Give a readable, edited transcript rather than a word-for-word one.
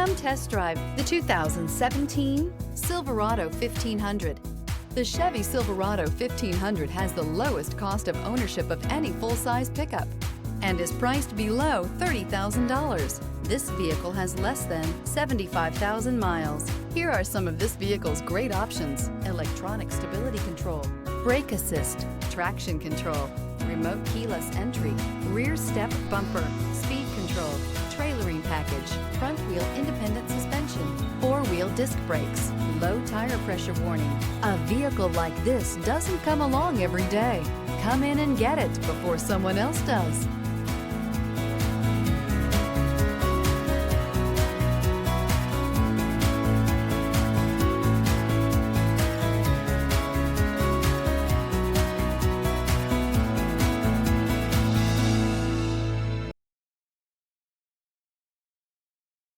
Come test drive the 2017 Silverado 1500. The Chevy Silverado 1500 has the lowest cost of ownership of any full-size pickup and is priced below $30,000. This vehicle has less than 75,000 miles. Here are some of this vehicle's great options: electronic stability control, brake assist, traction control, remote keyless entry, rear step bumper, speed control, trailering package, front wheel independent suspension, four-wheel disc brakes, low tire pressure warning. A vehicle like this doesn't come along every day. Come in and get it before someone else does.